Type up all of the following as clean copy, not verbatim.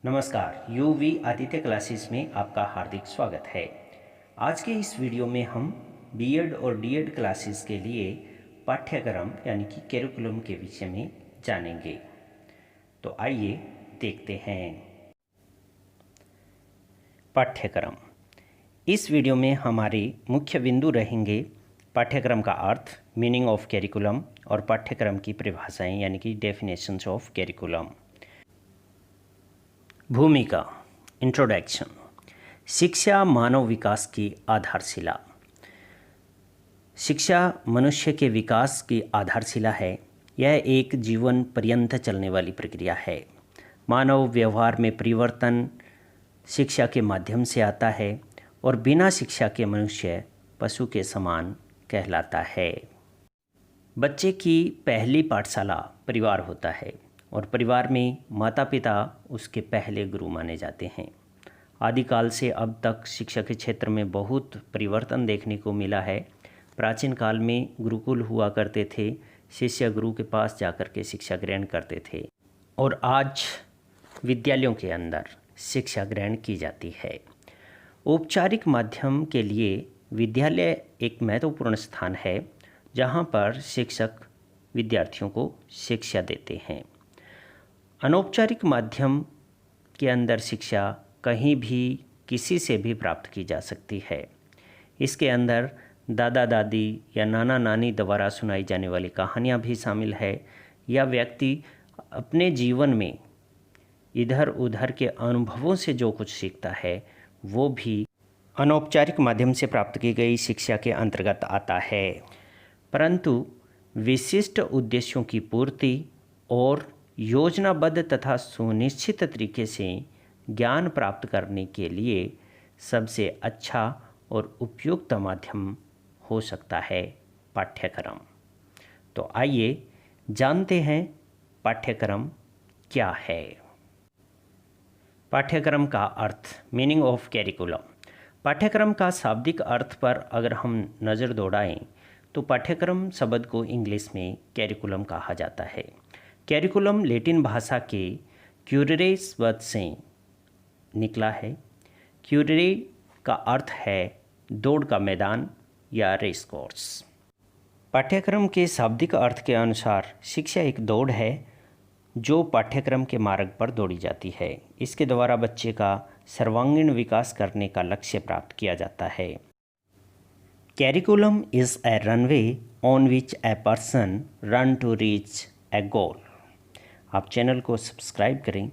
नमस्कार, UV Aditya classes में आपका हार्दिक स्वागत है। आज के इस वीडियो में हम बीएड और डीएड क्लासेस के लिए पाठ्यक्रम यानी कि कैरिकुलम के विषय में जानेंगे। तो आइए देखते हैं। पाठ्यक्रम। इस वीडियो में हमारे मुख्य बिंदु रहेंगे पाठ्यक्रम का अर्थ, मीनिंग ऑफ कैरिकुलम और पाठ्यक्रम की परिभाषाएं यानी कि डेफिनेशंस ऑफ कैरिकुलम। भूमिका। इंट्रोडक्शन। शिक्षा मानव विकास की आधारशिला। शिक्षा मनुष्य के विकास की आधारशिला है। यह एक जीवन पर्यंत चलने वाली प्रक्रिया है। मानव व्यवहार में परिवर्तन शिक्षा के माध्यम से आता है और बिना शिक्षा के मनुष्य पशु के समान कहलाता है। बच्चे की पहली पाठशाला परिवार होता है और परिवार में माता पिता उसके पहले गुरु माने जाते हैं। आदिकाल से अब तक शिक्षा के क्षेत्र में बहुत परिवर्तन देखने को मिला है। प्राचीन काल में गुरुकुल हुआ करते थे, शिष्य गुरु के पास जाकर के शिक्षा ग्रहण करते थे और आज विद्यालयों के अंदर शिक्षा ग्रहण की जाती है। औपचारिक माध्यम के लिए विद्यालय एक महत्वपूर्ण स्थान है जहाँ पर शिक्षक विद्यार्थियों को शिक्षा देते हैं। अनौपचारिक माध्यम के अंदर शिक्षा कहीं भी किसी से भी प्राप्त की जा सकती है। इसके अंदर दादा दादी या नाना नानी द्वारा सुनाई जाने वाली कहानियाँ भी शामिल है या व्यक्ति अपने जीवन में इधर उधर के अनुभवों से जो कुछ सीखता है वो भी अनौपचारिक माध्यम से प्राप्त की गई शिक्षा के अंतर्गत आता है। परंतु विशिष्ट उद्देश्यों की पूर्ति और योजनाबद्ध तथा सुनिश्चित तरीके से ज्ञान प्राप्त करने के लिए सबसे अच्छा और उपयुक्त माध्यम हो सकता है पाठ्यक्रम। तो आइए जानते हैं पाठ्यक्रम क्या है। पाठ्यक्रम का अर्थ, मीनिंग ऑफ कैरिकुलम। पाठ्यक्रम का शाब्दिक अर्थ पर अगर हम नज़र दौड़ाएं तो पाठ्यक्रम शब्द को इंग्लिश में कैरिकुलम कहा जाता है। कैरिकुलम लैटिन भाषा के क्यूरेरे शब्द से निकला है। क्यूरेरे का अर्थ है दौड़ का मैदान या रेस कोर्स। पाठ्यक्रम के शाब्दिक अर्थ के अनुसार शिक्षा एक दौड़ है जो पाठ्यक्रम के मार्ग पर दौड़ी जाती है। इसके द्वारा बच्चे का सर्वांगीण विकास करने का लक्ष्य प्राप्त किया जाता है। Curriculum is a runway on which a person run to reach a goal. आप चैनल को सब्सक्राइब करें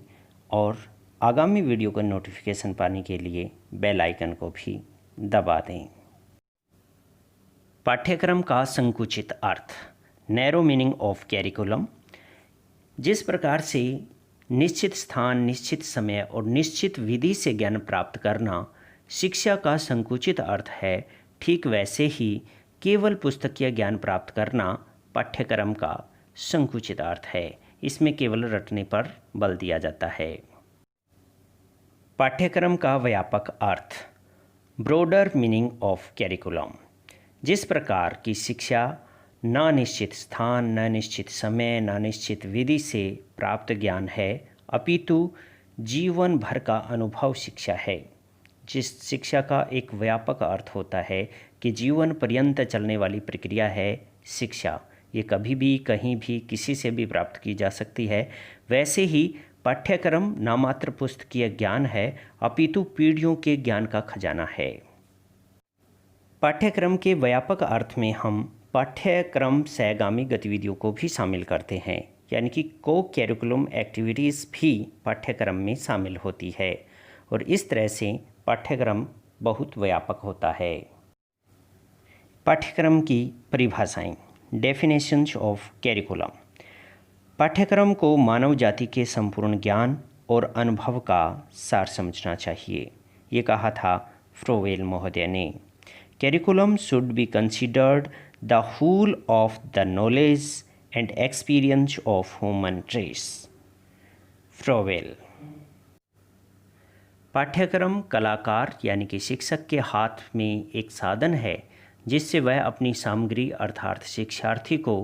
और आगामी वीडियो का नोटिफिकेशन पाने के लिए बेल आइकन को भी दबा दें। पाठ्यक्रम का संकुचित अर्थ, नैरो मीनिंग ऑफ कैरिकुलम। जिस प्रकार से निश्चित स्थान, निश्चित समय और निश्चित विधि से ज्ञान प्राप्त करना शिक्षा का संकुचित अर्थ है, ठीक वैसे ही केवल पुस्तकीय ज्ञान प्राप्त करना पाठ्यक्रम का संकुचित अर्थ है। इसमें केवल रटने पर बल दिया जाता है। पाठ्यक्रम का व्यापक अर्थ, ब्रॉडर मीनिंग ऑफ कैरिकुलम। जिस प्रकार की शिक्षा न निश्चित स्थान, न निश्चित समय, न निश्चित विधि से प्राप्त ज्ञान है, अपितु जीवन भर का अनुभव शिक्षा है। जिस शिक्षा का एक व्यापक अर्थ होता है कि जीवन पर्यंत चलने वाली प्रक्रिया है शिक्षा, ये कभी भी कहीं भी किसी से भी प्राप्त की जा सकती है। वैसे ही पाठ्यक्रम नामात्र पुस्तकीय ज्ञान है, अपितु पीढ़ियों के ज्ञान का खजाना है। पाठ्यक्रम के व्यापक अर्थ में हम पाठ्यक्रम सहगामी गतिविधियों को भी शामिल करते हैं, यानी कि को कैरिकुलम एक्टिविटीज़ भी पाठ्यक्रम में शामिल होती है और इस तरह से पाठ्यक्रम बहुत व्यापक होता है। पाठ्यक्रम की परिभाषाएं, डेफिनेशंस ऑफ कैरिकुलम। पाठ्यक्रम को मानव जाति के संपूर्ण ज्ञान और अनुभव का सार समझना चाहिए, ये कहा था फ्रोवेल महोदय ने। Curriculum should be considered the whole of the knowledge and experience of human race. Froebel. पाठ्यक्रम कलाकार यानी कि शिक्षक के हाथ में एक साधन है जिससे वह अपनी सामग्री अर्थात शिक्षार्थी को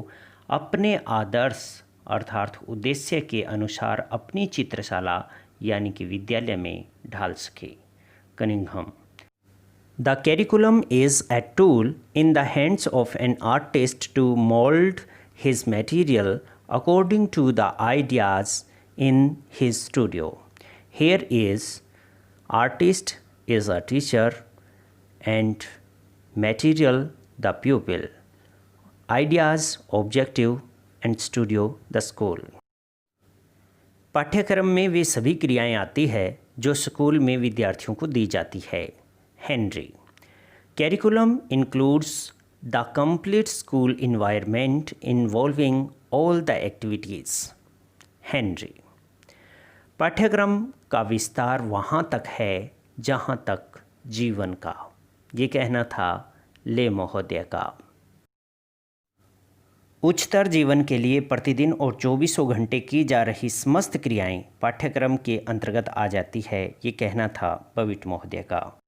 अपने आदर्श अर्थात उद्देश्य के अनुसार अपनी चित्रशाला यानी कि विद्यालय में ढाल सके। Cunningham. The curriculum is a tool in the hands of an artist to mold his material according to the ideas in his studio. Here is artist is a teacher and material the pupil. Ideas objective and studio the school. पाठ्यक्रम में वे सभी क्रियाएं आती है जो school में विद्यार्थियों को दी जाती है। Henry. Curriculum includes the complete school environment involving all the activities. Henry. पाठ्यक्रम का विस्तार वहाँ तक है जहाँ तक जीवन का। ये कहना था ले महोदय का। उच्चतर जीवन के लिए प्रतिदिन और 24 घंटे की जा रही समस्त क्रियाएं पाठ्यक्रम के अंतर्गत आ जाती है, ये कहना था बविट महोदय का।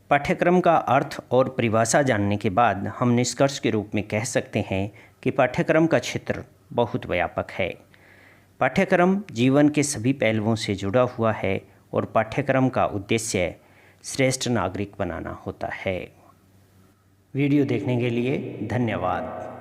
पाठ्यक्रम का अर्थ और परिभाषा जानने के बाद हम निष्कर्ष के रूप में कह सकते हैं कि पाठ्यक्रम का क्षेत्र बहुत व्यापक है। पाठ्यक्रम जीवन के सभी पहलुओं से जुड़ा हुआ है और पाठ्यक्रम का उद्देश्य श्रेष्ठ नागरिक बनाना होता है। वीडियो देखने के लिए धन्यवाद।